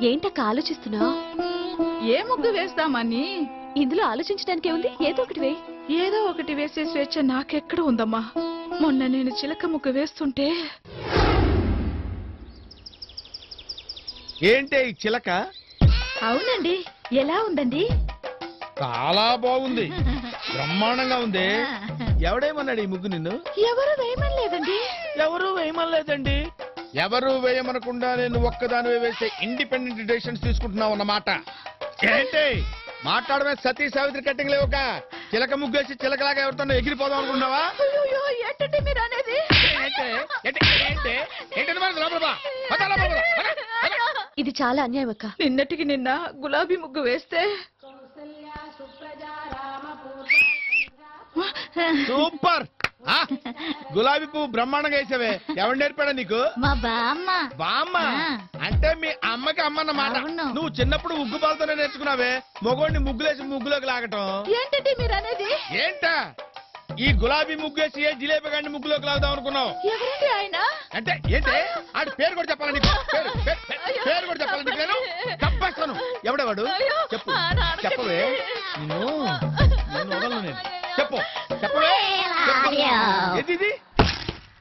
ఏంటక్క ఆలోచిస్తున్నావు? ఏ ముగ్గు వేస్తామని. ఇందులో ఆలోచించడానికి ఉంది, ఏదో ఒకటి వేయి. ఏదో ఒకటి వేసే స్వేచ్ఛ నాకెక్కడ ఉందమ్మా. మొన్న నేను చిలక ముగ్గు వేస్తుంటే. ఏంటే ఈ చిలక? అవునండి, ఎలా ఉందండి? చాలా బాగుంది, బ్రహ్మాండంగా ఉంది. ఎవడేమన్నాడు ఈ ముగ్గు నిన్ను? ఎవరు వేయమనలేదండి. ఎవరు వేయమనలేదండి. ఎవరు వేయమనకుండా నేను ఒక్కదాని వేసే ఇండిపెండెంట్ డెసిషన్స్ తీసుకుంటున్నావు అన్నమాట. ఏంటి మాట్లాడమే? సతీ సావిత్రి కట్టింగ్ లేవుక చిలక ముగ్గేసి చిలకలాగా ఎవరితో ఎగిరిపోదాం అనుకున్నావా? ఏంటండి మీరు అనేది? ఇది చాలా అన్యాయం అక్క. నిన్నటికి నిన్న గులాబీ ముగ్గు వేస్తే సూపర్. గులాబీ పువ్వు బ్రహ్మాండంగా వేసావే. ఎవరు నేర్పాడా నీకు? మా బామ్మ. బామ్మ అంటే మీ అమ్మకి అమ్మ అన్నమాట. నువ్వు చిన్నప్పుడు ఉగ్గు పాలతోనే నేర్చుకున్నావే మొగోడిని ముగ్గులేసి ముగ్గులోకి లాగటం. ఏంటండి మీరు అనేది? ఏంటా ఈ గులాబీ ముగ్గేసి ఏ జిలేబీ గాడిని ముగ్గులోకి లాగుదాం అనుకున్నావు? ఎవరండి ఆయన? అంటే ఏంటి ఆడి పేరు కూడా చెప్పాలా నీకు? పేరు కూడా చెప్పాలా నీకు? నేను తప్పేస్తాను. ఎవడేవాడు చెప్పు, చెప్పవే. నిన్ను వదలను నేను. చెప్పు, చెప్పవే. ఏది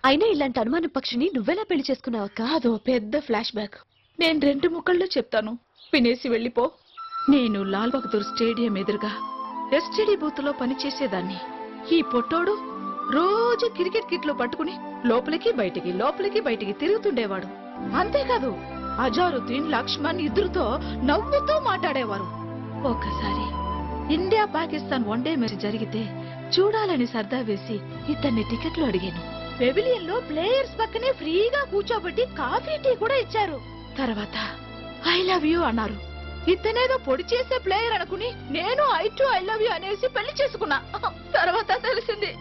అయినా ఇలాంటి అనుమాన పక్షిని నువ్వెలా పెళ్లి చేసుకున్నావు అక్క? అదో పెద్ద ఫ్లాష్ బ్యాక్. నేను 2 ముక్కల్లో చెప్తాను, వినేసి వెళ్ళిపో. నేను లాల్ బహదూర్ స్టేడియం ఎదురుగా ఎస్టీడీ బూత్ లో పనిచేసేదాన్ని. ఈ పొట్టోడు రోజు క్రికెట్ కిట్లు పట్టుకుని లోపలికి బయటికి తిరుగుతుండేవాడు. అంతేకాదు అజారుద్దీన్, లక్ష్మణ్ ఇద్దరితో నవ్వుతూ మాట్లాడేవారు. ఒకసారి ఇండియా పాకిస్తాన్ వన్డే మ్యాచ్ జరిగితే చూడాలని సర్దా వేసి ఇతన్ని టికెట్లు అడిగాను. పెవిలియన్ లో ప్లేయర్స్ పక్కనే ఫ్రీగా కూర్చోబెట్టి కాఫీ టీ కూడా ఇచ్చారు. తర్వాత ఐ లవ్ యూ అన్నారు. ఇతనేదో పొడి చేసే ప్లేయర్ అనుకుని నేను ఐ లవ్ యూ అనేసి పెళ్లి చేసుకున్నా. తర్వాత తెలిసింది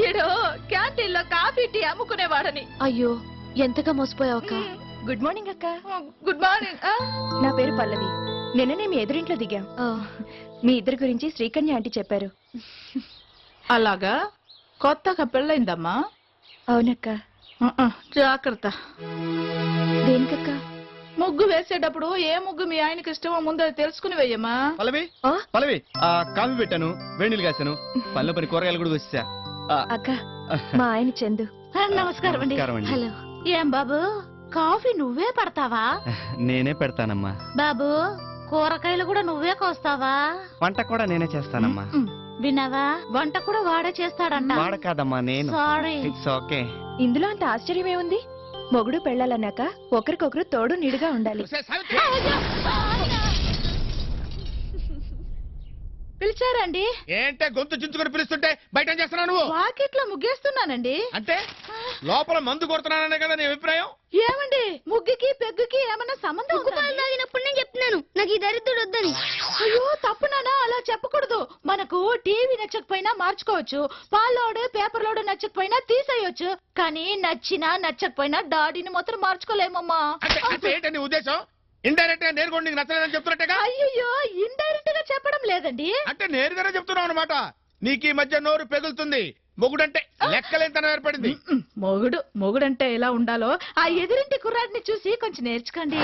ఈడో క్యాంటీన్ లో కాఫీ టీ అమ్ముకునేవాడని. అయ్యో, ఎంతగా మోసపోయావు అక్క. గుడ్ మార్నింగ్ అక్క. Good morning. నా పేరు పల్లవి. నిన్ననే మీ ఎదురింట్లో దిగాం. మీ ఇద్దరి గురించి శ్రీకన్య ఆంటీ చెప్పారు. అలాగా? కొత్తగా పెళ్ళైందమ్మా? అవునక్క. జాగ్రత్త. దేనికక్క? ముగ్గు వేసేటప్పుడు ఏ ముగ్గు మీ ఆయనకి ఇష్టమో ముందు తెలుసుకుని వేయమ్మా. పల్లవి కాఫీ పెట్టాను, వేణీలు కాశాను, పల్లె పని కూరగాయలు కూడా వచ్చా. అక్క, మా ఆయన చందు. నమస్కారం అండి. హలో. ఏం బాబు, కాఫీ నువ్వే పడతావా? నేనే పెడతానమ్మా. బాబు, కూరగాయలు కూడా నువ్వే కోస్తావా? వంట కూడా నేనే చేస్తానమ్మా. విన్నావా, వంట కూడా వాడే చేస్తాడంట. వాడ కాదమ్మా, నేను. సారీ. It's okay. ఇందులో అంత ఆశ్చర్యమేముంది? మొగుడు పెళ్ళాలన్నాక ఒకరికొకరు తోడు నీడుగా ఉండాలి. పిలిచారండి? ఏంటే గొంతు చించుకొని పిలుస్తుంటే బయట ఏం చేస్తున్నావు నువ్వు? వాకిట్లో ముగ్గేస్తున్నానండి. అంటే లోపల మందు కొడుతున్నాననే కదా నీ అభిప్రాయం? ఏమండి, ముగ్గుకి పెగ్గుకి ఏమన్నా సంబంధం ఉందా? తాగినప్పుడు నేను చెప్తున్నాను నాకు ఈ దరిద్రుడు వద్దని. అయ్యో తప్పునానా, అలా చెప్పకూడదు. మనకు టీవీ నచ్చకపోయినా మార్చుకోవచ్చు, పాలోడు పేపర్ లోడు నచ్చకపోయినా తీసేయొచ్చు, కానీ నచ్చినా నచ్చకపోయినా డాడీని మాత్రం మార్చుకోలేమమ్మా. అంటే ఏంటి నీ ఉద్దేశం? ఇండైరెక్ట్ గా నేరుగా నీకు నచ్చలేదని చెప్తున్నట్టుగా? అయ్యో, ఇండైరెక్ట్ గా చెప్పడం లేదండి. అంటే నేరుగానే చెప్తున్నావు అనమాట. నీకు ఈ మధ్య నోరు పెగులుతుంది. మొగుడంటే లెక్కలేంతనం ఏర్పడింది. మొగుడంటే ఎలా ఉండాలో ఆ ఎదురింటి కుర్రాడిని చూసి కొంచెం నేర్చుకోండి.